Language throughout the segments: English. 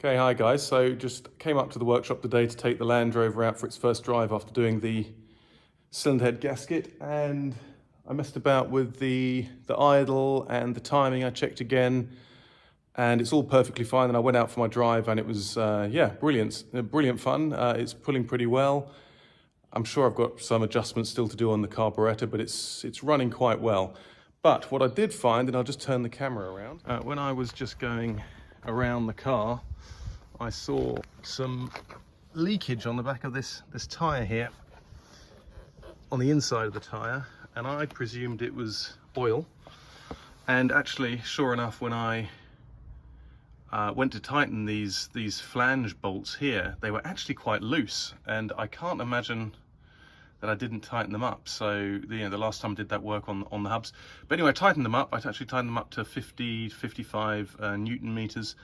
Okay, hi guys. So just came up to the workshop today to take the Land Rover out for its first drive after doing the cylinder head gasket, and I messed about with the idle and the timing. I checked again and it's all perfectly fine. And I went out for my drive and it was, yeah, brilliant fun. It's pulling pretty well. I'm sure I've got some adjustments still to do on the carburetor, but it's running quite well. But what I did find, and I'll just turn the camera around, when I was just going around the car, I saw some leakage on the back of this tyre here, on the inside of the tyre, and I presumed it was oil. And actually, sure enough, when I went to tighten these flange bolts here, they were actually quite loose, and I can't imagine that I didn't tighten them up. So the last time I did that work on the hubs. But anyway, I tightened them up. I actually tightened them up to 55 Newton meters.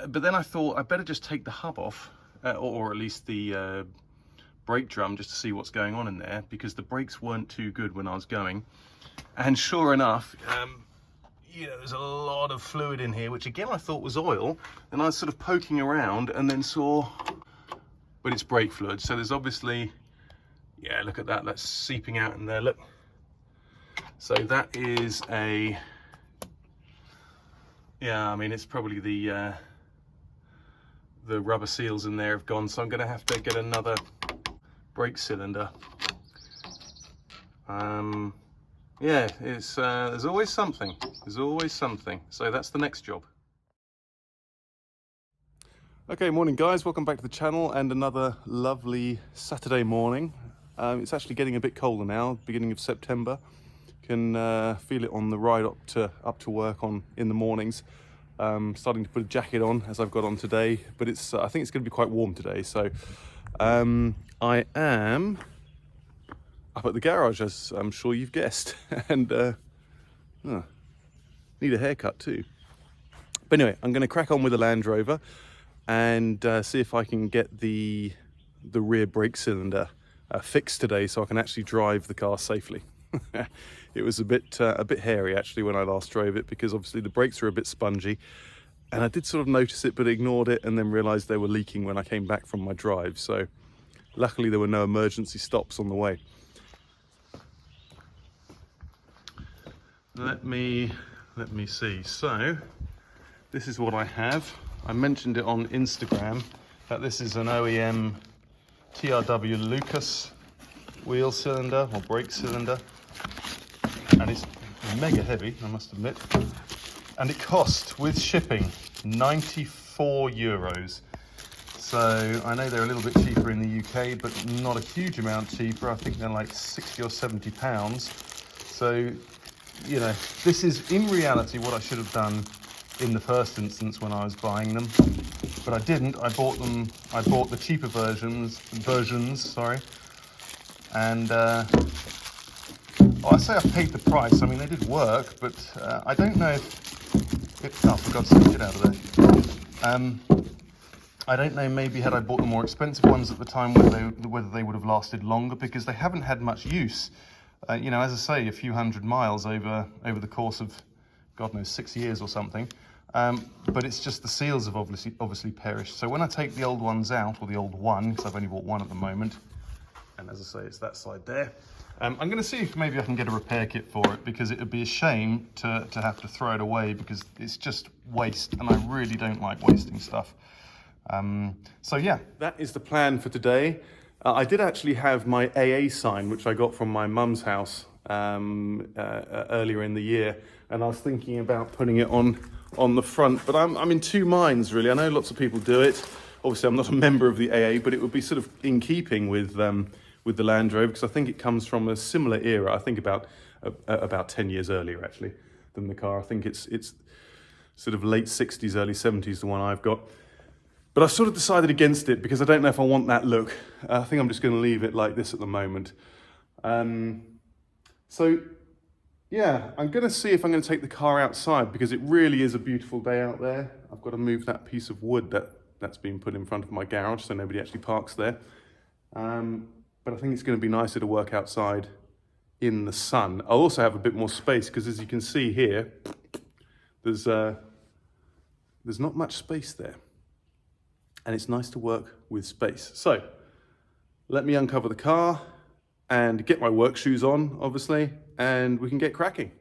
But then I thought I'd better just take the hub off, or at least the brake drum, just to see what's going on in there, because the brakes weren't too good when I was going. And sure enough, there's a lot of fluid in here, which again I thought was oil. And I was sort of poking around and then saw, but it's brake fluid. So there's obviously, yeah, look at that, that's seeping out in there, look. So that is a, yeah, I mean, it's probably the rubber seals in there have gone, so I'm going to have to get another brake cylinder. Yeah, it's there's always something. There's always something. So that's the next job. Okay, morning guys. Welcome back to the channel and another lovely Saturday morning. It's actually getting a bit colder now, beginning of September. Can feel it on the ride up to work in the mornings. Starting to put a jacket on as I've got on today, but it's I think it's going to be quite warm today. So I am up at the garage, as I'm sure you've guessed, and need a haircut too. But anyway, I'm going to crack on with the Land Rover and see if I can get the rear brake cylinder fixed today, so I can actually drive the car safely. It was a bit hairy actually when I last drove it, because obviously the brakes are a bit spongy, and I did sort of notice it but ignored it, and then realized they were leaking when I came back from my drive. So luckily there were no emergency stops on the way. Let me see. So this is what I have. I mentioned it on Instagram that this is an OEM TRW Lucas wheel cylinder or brake cylinder, and it's mega heavy, I must admit, and it cost, with shipping, 94 euros. So I know they're a little bit cheaper in the UK, but not a huge amount cheaper. I think they're like 60 or 70 pounds. So, you know, this is in reality what I should have done in the first instance when I was buying them, but I didn't. I bought the cheaper versions, sorry. And well, I say I paid the price. I mean, they did work, but I don't know if it, oh, for God's sake, get out of there. I don't know, maybe had I bought the more expensive ones at the time, whether they would have lasted longer, because they haven't had much use. You know, as I say, a few hundred miles over the course of, God knows, 6 years or something. But it's just the seals have obviously perished. So when I take the old ones out, or the old one, because I've only bought one at the moment, and as I say, it's that side there, I'm going to see if maybe I can get a repair kit for it, because it would be a shame to have to throw it away, because it's just waste, and I really don't like wasting stuff. So yeah, that is the plan for today. I did actually have my AA sign, which I got from my mum's house earlier in the year, and I was thinking about putting it on the front, but I'm in two minds really. I know lots of people do it. Obviously, I'm not a member of the AA, but it would be sort of in keeping with the Land Rover, because I think it comes from a similar era. I think about 10 years earlier actually than the car. I think it's sort of late 60s, early 70s, the one I've got. But I sort of decided against it because I don't know if I want that look. I think I'm just going to leave it like this at the moment. So yeah, I'm going to see if I'm going to take the car outside, because it really is a beautiful day out there. I've got to move that piece of wood that's been put in front of my garage so nobody actually parks there. But I think it's going to be nicer to work outside in the sun. I'll also have a bit more space, because as you can see here, there's there's not much space there. And it's nice to work with space. So let me uncover the car and get my work shoes on, obviously, and we can get cracking.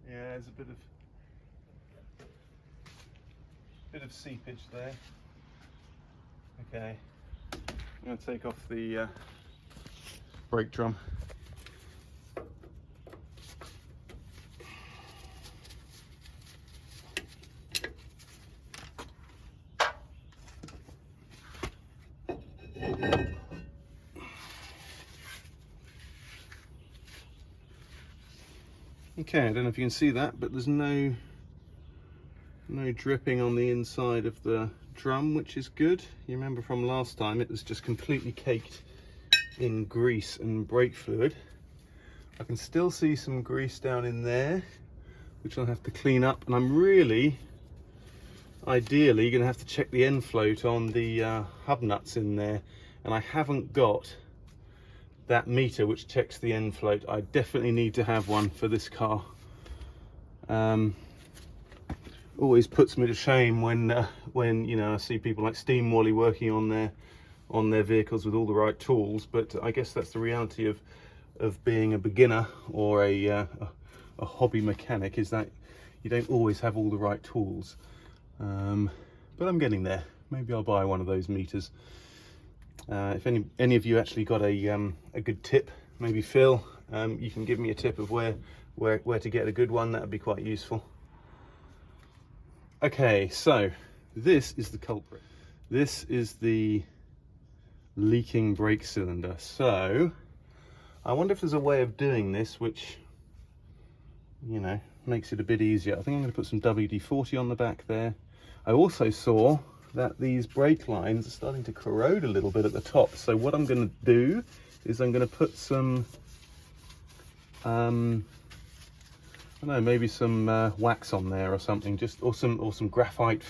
Yeah, there's a bit of seepage there. Okay, I'm going to take off the brake drum. Okay, I don't know if you can see that, but there's no dripping on the inside of the drum, which is good. You remember from last time it was just completely caked in grease and brake fluid. I can still see some grease down in there, which I'll have to clean up, and I'm really ideally going to have to check the end float on the hub nuts in there, and I haven't got that meter which checks the end float. I definitely need to have one for this car. Always puts me to shame when you know, I see people like Steam Wally working on their vehicles with all the right tools, but I guess that's the reality of being a beginner or a hobby mechanic, is that you don't always have all the right tools. But I'm getting there. Maybe I'll buy one of those meters. If any of you actually got a good tip, maybe Phil, you can give me a tip of where to get a good one. That would be quite useful. Okay, so this is the culprit. This is the leaking brake cylinder. So I wonder if there's a way of doing this which, you know, makes it a bit easier. I think I'm going to put some WD-40 on the back there. I also saw that these brake lines are starting to corrode a little bit at the top. So what I'm going to do is I'm going to put some, I don't know, maybe some wax on there or something, or some graphite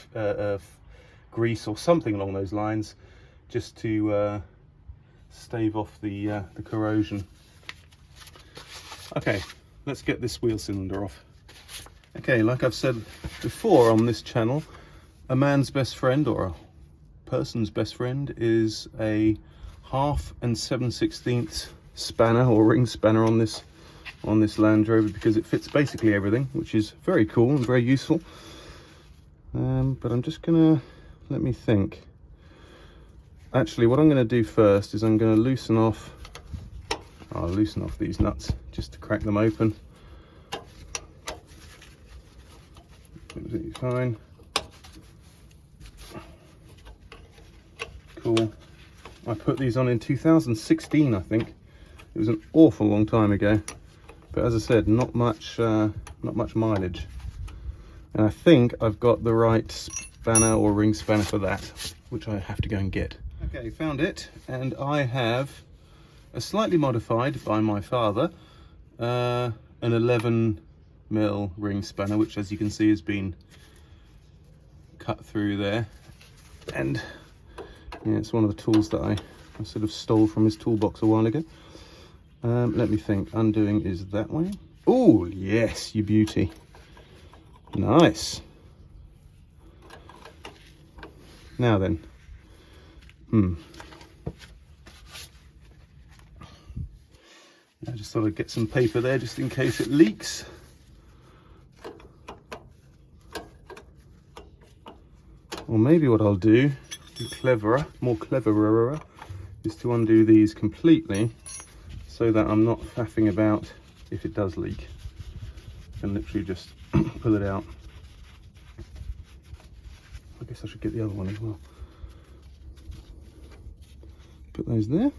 grease or something along those lines, just to stave off the corrosion. Okay, let's get this wheel cylinder off. Okay, like I've said before on this channel, a man's best friend, or a person's best friend, is a 1/2 and 7/16 spanner or ring spanner on this Land Rover, because it fits basically everything, which is very cool and very useful. But I'm just gonna, let me think. Actually, what I'm going to do first is I'm going to loosen off these nuts just to crack them open. Absolutely fine. Cool. I put these on in 2016, I think. It was an awful long time ago, but as I said, not much mileage. And I think I've got the right spanner or ring spanner for that, which I have to go and get. Okay, found it, and I have a slightly modified by my father, an 11mm ring spanner, which as you can see has been cut through there. And yeah, it's one of the tools that I sort of stole from his toolbox a while ago. Let me think, undoing is that way. Oh yes, you beauty. Nice. Now then, I just thought I'd get some paper there just in case it leaks. Or maybe what I'll do, more cleverer, is to undo these completely so that I'm not faffing about if it does leak. I can literally just pull it out. I guess I should get the other one as well. Put those there.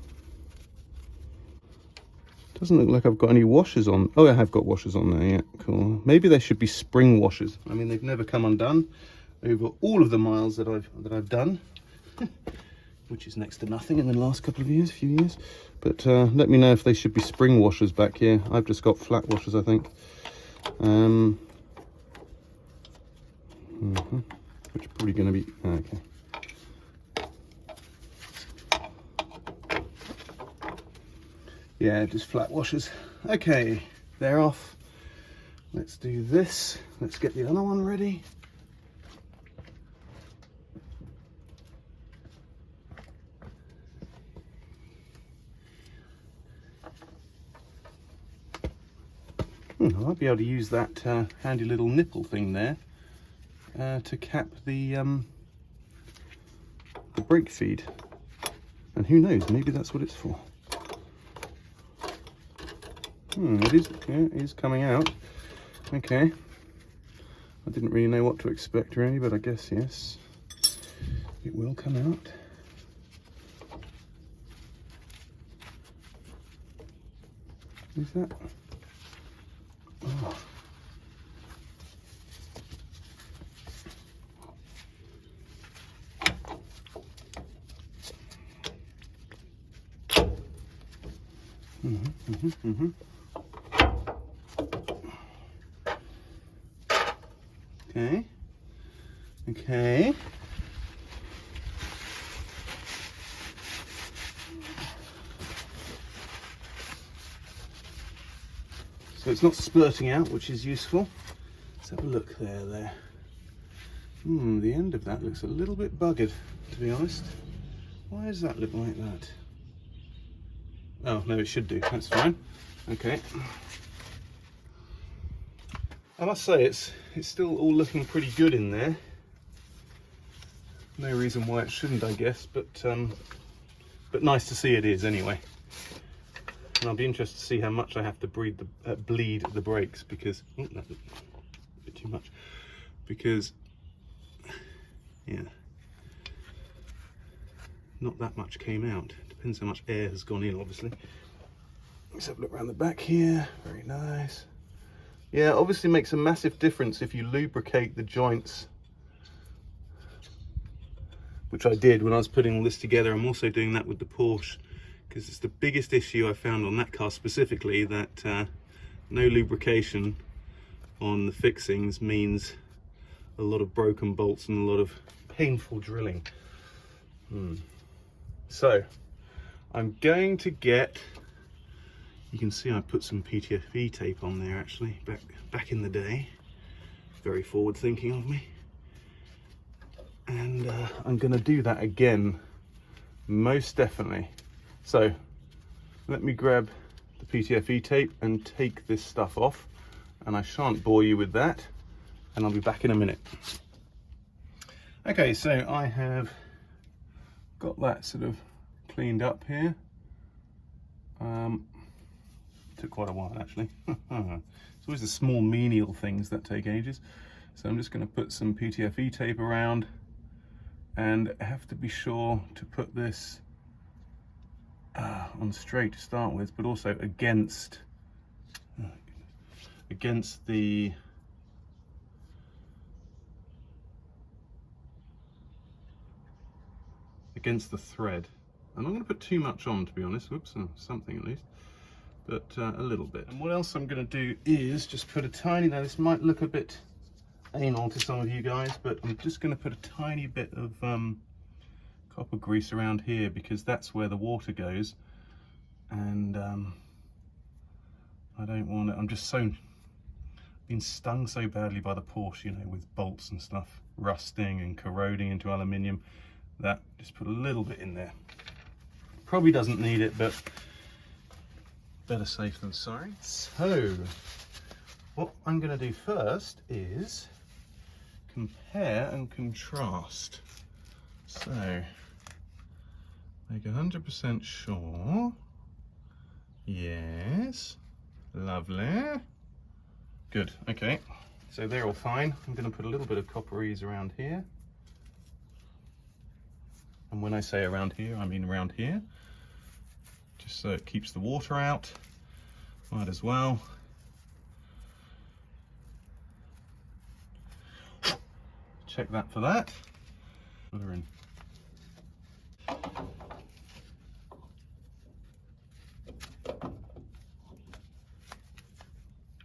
Doesn't look like I've got any washers on. Oh, I have got washers on there, yeah, cool. Maybe they should be spring washers. I mean, they've never come undone over all of the miles that I've done, which is next to nothing in the last couple of years, few years. But let me know if they should be spring washers back here. I've just got flat washers, I think. Which are probably going to be okay. Yeah, just flat washers. Okay, they're off. Let's do this. Let's get the other one ready. I might be able to use that handy little nipple thing there to cap the brake feed. And who knows, maybe that's what it's for. It is, yeah, it is coming out. Okay. I didn't really know what to expect really, but I guess yes, it will come out. Is that? Oh. Okay. Okay. So it's not splurting out, which is useful. Let's have a look there. The end of that looks a little bit buggered, to be honest. Why does that look like that? Oh, no, it should do. That's fine. Okay. I must say it's still all looking pretty good in there. No reason why it shouldn't, I guess, but nice to see it is anyway. And I'll be interested to see how much I have to bleed the brakes, because that's a bit too much. Because yeah, not that much came out. Depends how much air has gone in, obviously. Let's have a look around the back here. Very nice. Yeah, obviously makes a massive difference if you lubricate the joints, which I did when I was putting all this together. I'm also doing that with the Porsche, because it's the biggest issue I found on that car specifically, that no lubrication on the fixings means a lot of broken bolts and a lot of painful drilling. So I'm going to get, you can see I put some PTFE tape on there actually, back in the day. Very forward thinking of me. And I'm going to do that again, most definitely. So let me grab the PTFE tape and take this stuff off, and I shan't bore you with that, and I'll be back in a minute. Okay, so I have got that sort of cleaned up here. Took quite a while actually. It's always the small menial things that take ages. So I'm just going to put some PTFE tape around, and I have to be sure to put this on straight to start with, but also against the thread. I'm not going to put too much on, to be honest. Whoops, something at least, but a little bit. And what else I'm going to do is just put a tiny, now this might look a bit anal to some of you guys, but I'm just going to put a tiny bit of copper grease around here, because that's where the water goes, and I don't want it, I'm just been stung so badly by the Porsche, you know, with bolts and stuff rusting and corroding into aluminium, that just put a little bit in there. Probably doesn't need it, but better safe than sorry. So what I'm going to do first is compare and contrast. So make 100% sure. Yes, lovely, good. Okay, so they're all fine. I'm going to put a little bit of copperies around here, and when I say around here, I mean around here, just so it keeps the water out. Might as well. Check that for that. Put her in.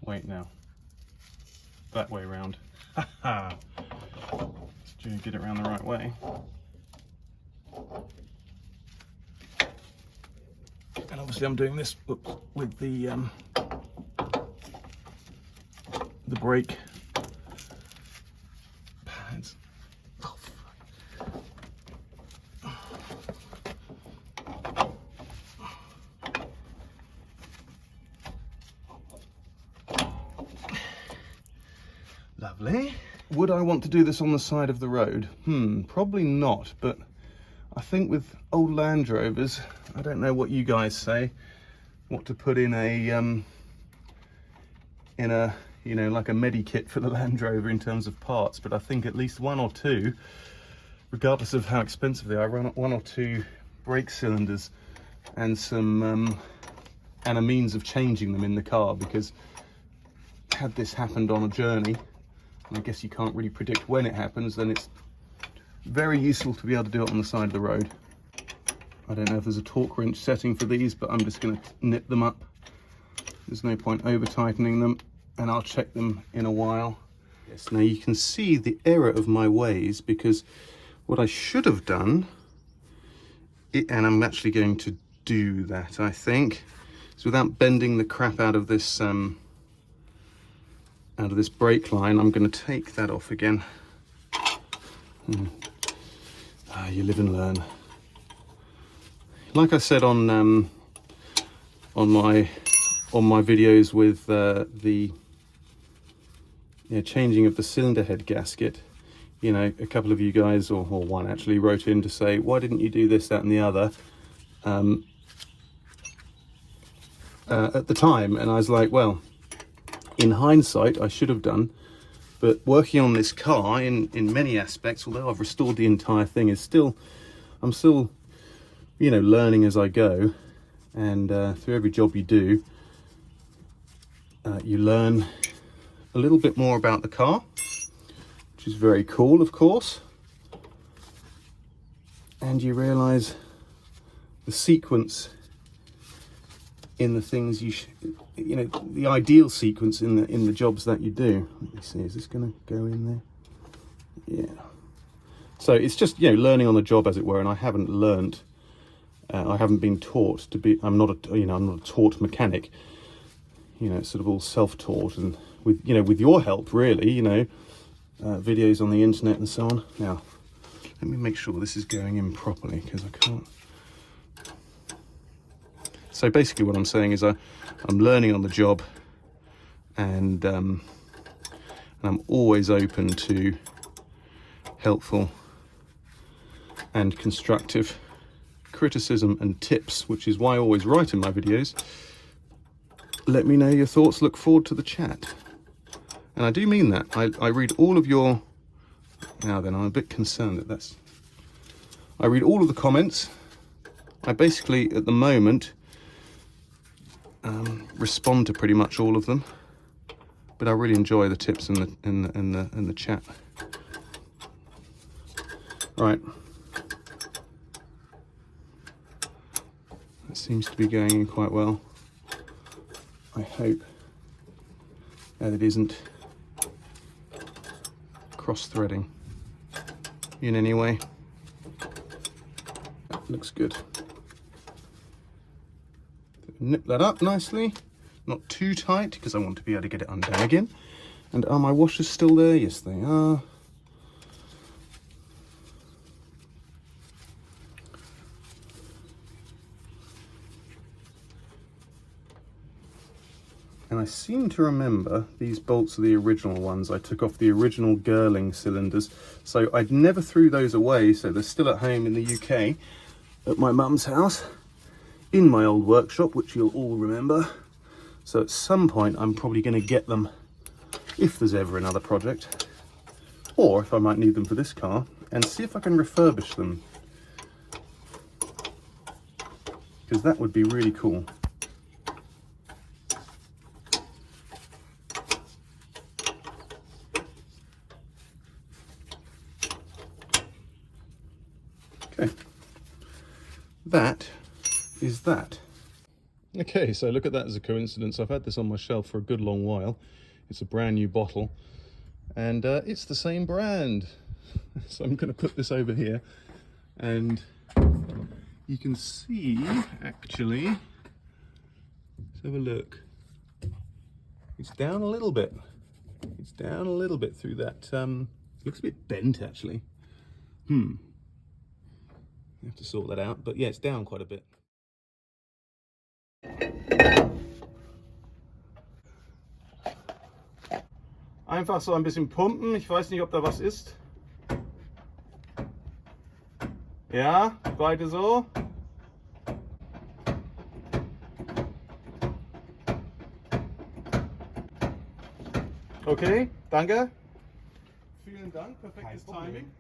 Wait now. That way round. Haha. Let's get it around the right way. And obviously I'm doing this with the brake pads. Oh, lovely. Would I want to do this on the side of the road? Probably not, but I think with old Land Rovers, I don't know what you guys say, what to put in a you know, like a medikit for the Land Rover in terms of parts, but I think at least one or two, regardless of how expensive they are, one or two brake cylinders and some and a means of changing them in the car, because had this happened on a journey, and I guess you can't really predict when it happens, then it's very useful to be able to do it on the side of the road. I don't know if there's a torque wrench setting for these, but I'm just going to nip them up. There's no point over tightening them, and I'll check them in a while. Yes, now you can see the error of my ways, because what I should have done, and I'm actually going to do that, I think, is without bending the crap out of this brake line, I'm going to take that off again. You live and learn. Like I said on my videos with the changing of the cylinder head gasket, you know, a couple of you guys, or one actually, wrote in to say, why didn't you do this, that and the other at the time? And I was like, well, in hindsight I should have done, but working on this car in many aspects, although I've restored the entire thing, I'm still, you know, learning as I go. And through every job you do, you learn a little bit more about the car, which is very cool, of course. And you realize the sequence in the things you know, the ideal sequence in the jobs that you do. Let me see, is this going to go in there? Yeah. So it's just, you know, learning on the job, as it were. And I haven't learned, I haven't been taught to be. I'm not a taught mechanic. You know, it's sort of all self-taught, and with your help, really. You know, videos on the internet and so on. Now, let me make sure this is going in properly, because I can't. So basically what I'm saying is I'm learning on the job, and I'm always open to helpful and constructive criticism and tips, which is why I always write in my videos. Let me know your thoughts, look forward to the chat. And I do mean that. I read all of your... Now then, I'm a bit concerned that that's... I read all of the comments. I basically, at the moment, respond to pretty much all of them. But I really enjoy the tips and the chat. Right. That seems to be going in quite well. I hope that it isn't cross-threading in any way. That looks good. Nip that up nicely, not too tight because I want to be able to get it undone again. And are my washers still there? Yes, they are. And I seem to remember these bolts are the original ones. I took off the original Girling cylinders. So I never threw those away. So they're still at home in the UK at my mum's house in my old workshop, which you'll all remember. So at some point I'm probably going to get them if there's ever another project, or if I might need them for this car, and see if I can refurbish them. Because that would be really cool. Okay, that is that. Okay, so look at that as a coincidence. I've had this on my shelf for a good long while. It's a brand new bottle, and it's the same brand. So I'm going to put this over here, and you can see, actually, let's have a look. It's down a little bit. It's down a little bit through that. Looks a bit bent, actually. I have to sort that out, but yeah, it's down quite a bit. Einfach so ein bisschen pumpen. Ich weiß nicht, ob da was ist. Ja, beide so. Okay, danke. Vielen Dank, perfektes Timing.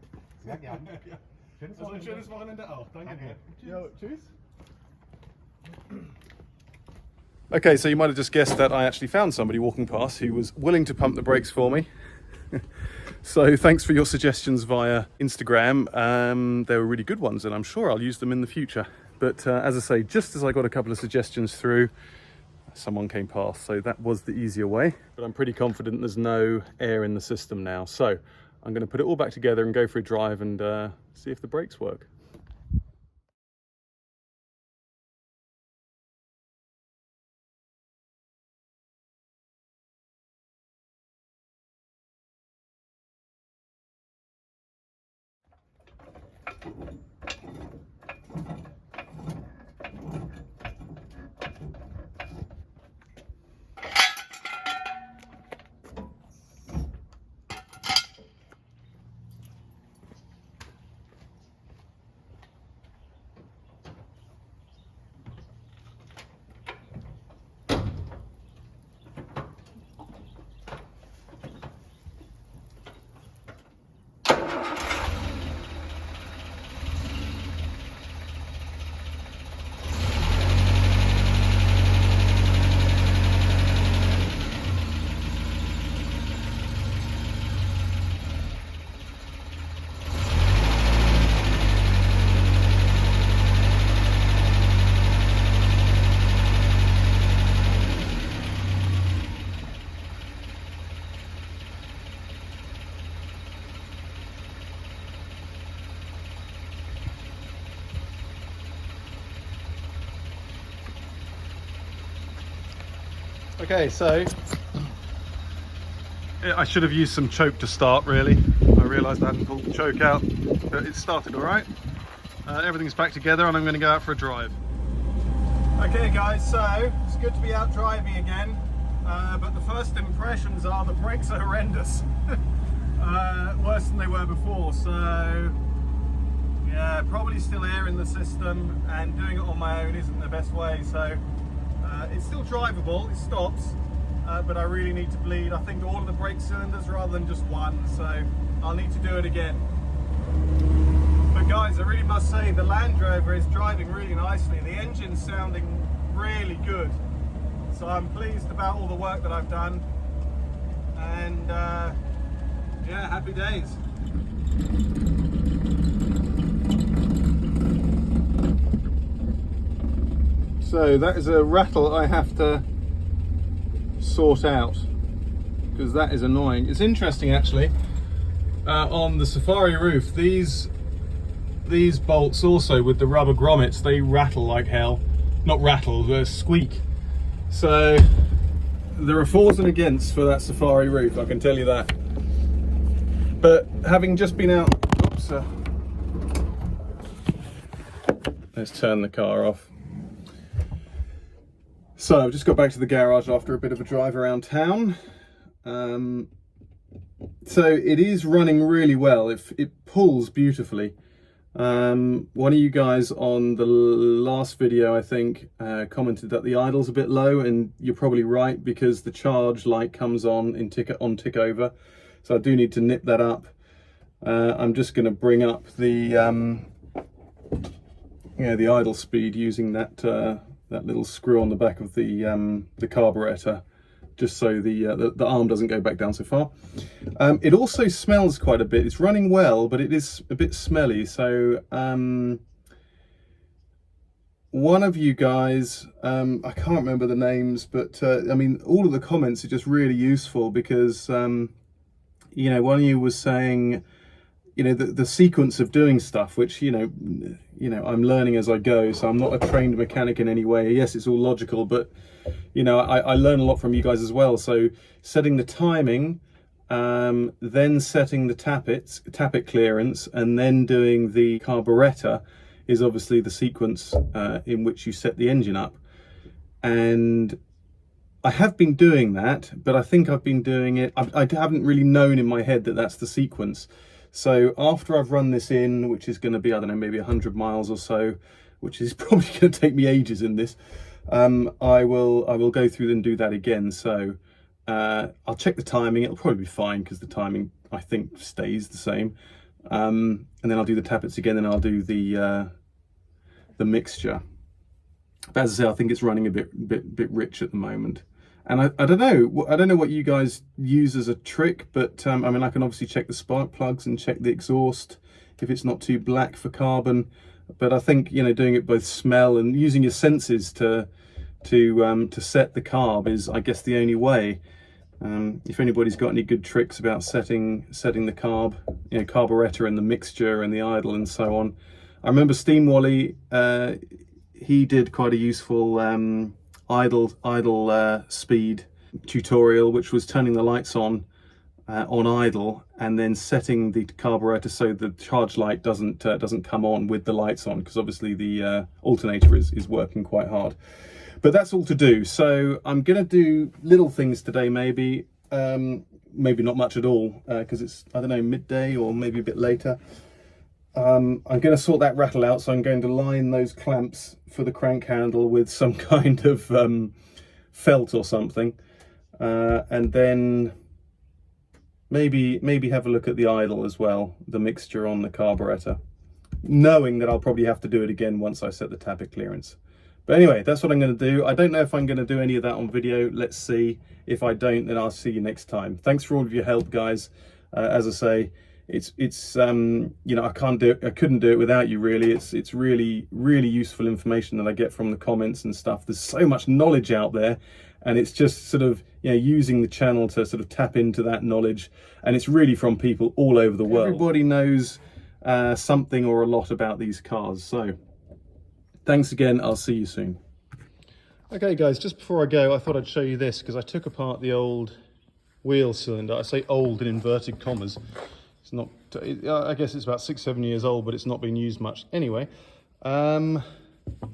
Sehr gerne. Ja. Also ein schönes Wochenende auch. Danke. Jo, tschüss. Okay, so you might have just guessed that I actually found somebody walking past who was willing to pump the brakes for me. So thanks for your suggestions via Instagram. They were really good ones, and I'm sure I'll use them in the future. But as I say, just as I got a couple of suggestions through, someone came past, so that was the easier way. But I'm pretty confident there's no air in the system now. So I'm going to put it all back together and go for a drive and see if the brakes work. Okay, so I should have used some choke to start, really. I realised I hadn't pulled the choke out, but it started all right. Everything's back together and I'm going to go out for a drive. Okay guys, so it's good to be out driving again, but the first impressions are the brakes are horrendous. Worse than they were before, so yeah, probably still air in the system, and doing it on my own isn't the best way, so it's still drivable, it stops, but I really need to bleed, I think, all of the brake cylinders rather than just one, so I'll need to do it again. But guys, I really must say the Land Rover is driving really nicely. The engine's sounding really good. So I'm pleased about all the work that I've done. And yeah, happy days. So that is a rattle I have to sort out, because that is annoying. It's interesting actually, on the Safari roof, these bolts also with the rubber grommets, they rattle like hell. Not rattle, they squeak. So there are fors and against for that Safari roof, I can tell you that. But having just been out, oops, let's turn the car off. So I've just got back to the garage after a bit of a drive around town. So it is running really well. It pulls beautifully. One of you guys on the last video, I think, commented that the idle's a bit low, and you're probably right, because the charge light comes on in tick over. So I do need to nip that up. I'm just going to bring up the the idle speed using that that little screw on the back of the carburetor, just so the arm doesn't go back down so far. It also smells quite a bit. It's running well, but it is a bit smelly. So one of you guys, I can't remember the names, but I mean, all of the comments are just really useful, because one of you was saying, the sequence of doing stuff, which I'm learning as I go, so I'm not a trained mechanic in any way. Yes, it's all logical, but I learn a lot from you guys as well. So setting the timing, then setting the tappet clearance, and then doing the carburetor is obviously the sequence in which you set the engine up. And I have been doing that, but I think I've been doing it, I haven't really known in my head that that's the sequence. So after I've run this in, which is going to be, I don't know, maybe 100 miles or so, which is probably going to take me ages in this, I will go through and do that again. So I'll check the timing. It'll probably be fine, because the timing, I think, stays the same. And then I'll do the tappets again, and I'll do the mixture. But as I say, I think it's running a bit rich at the moment. And I don't know what you guys use as a trick, but I mean, I can obviously check the spark plugs and check the exhaust if it's not too black for carbon. But I think doing it both smell and using your senses to set the carb is, I guess, the only way. If anybody's got any good tricks about setting the carburetor and the mixture and the idle and so on. I remember Steam Wally, he did quite a useful idle speed tutorial, which was turning the lights on idle, and then setting the carburetor so the charge light doesn't come on with the lights on, because obviously the alternator is working quite hard. But that's all to do. So I'm gonna do little things today, maybe not much at all, because it's, I don't know, midday or maybe a bit later. I'm going to sort that rattle out, so I'm going to line those clamps for the crank handle with some kind of felt or something, and then maybe have a look at the idle as well, the mixture on the carburetor, knowing that I'll probably have to do it again once I set the tappet clearance. But anyway, that's what I'm going to do. I don't know if I'm going to do any of that on video. Let's see. If I don't, then I'll see you next time. Thanks for all of your help, guys. As I say, it's I couldn't do it without you, really. It's really useful information that I get from the comments and stuff. There's so much knowledge out there, and it's just sort of using the channel to sort of tap into that knowledge, and it's really from people all over the world. Everybody knows something or a lot about these cars. So thanks again. I'll see you soon. Okay guys, just before I go, I thought I'd show you this, because I took apart the old wheel cylinder. I say old in inverted commas. It's not, I guess it's about 6-7 years old, but it's not been used much. Anyway, the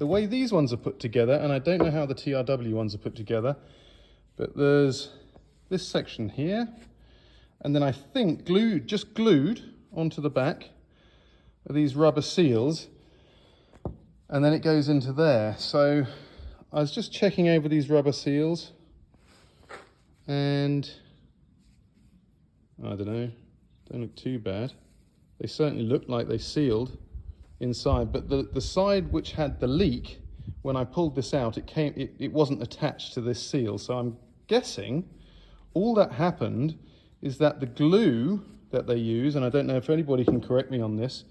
way these ones are put together, and I don't know how the TRW ones are put together, but there's this section here, and then I think just glued onto the back are these rubber seals, and then it goes into there. So I was just checking over these rubber seals. And I don't know, don't look too bad. They certainly look like they sealed inside, but the side which had the leak, when I pulled this out, it wasn't attached to this seal. So I'm guessing all that happened is that the glue that they use, and I don't know if anybody can correct me on this,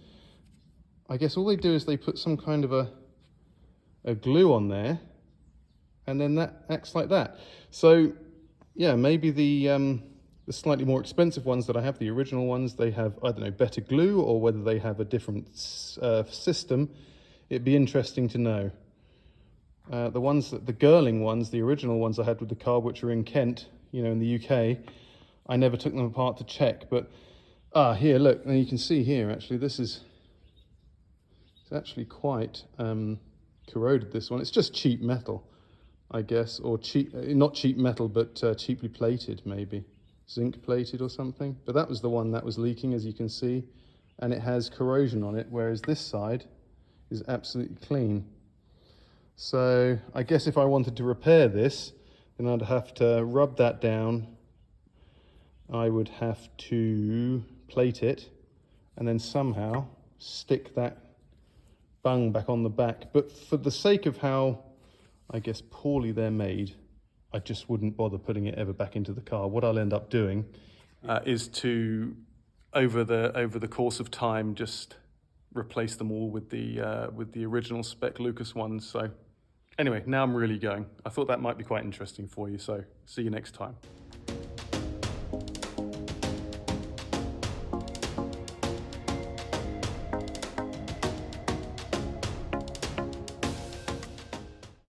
I guess all they do is they put some kind of a glue on there, and then that acts like that. So yeah, maybe the slightly more expensive ones that I have, the original ones, they have, I don't know, better glue, or whether they have a different system. It'd be interesting to know. The ones that, the Girling ones, the original ones I had with the car, which are in Kent, you know, in the UK, I never took them apart to check. But here, look, and you can see here, actually, this is, it's actually quite corroded, this one. It's just cheap metal, I guess, or cheap, not cheap metal, but cheaply plated, maybe zinc plated or something. But that was the one that was leaking, as you can see, and it has corrosion on it, whereas this side is absolutely clean. So I guess if I wanted to repair this, then I'd have to rub that down. I would have to plate it and then somehow stick that bung back on the back. But for the sake of how, I guess, poorly they're made, I just wouldn't bother putting it ever back into the car. What I'll end up doing is to, over the course of time, just replace them all with the original spec Lucas ones. So anyway, now I'm really going. I thought that might be quite interesting for you, so see you next time.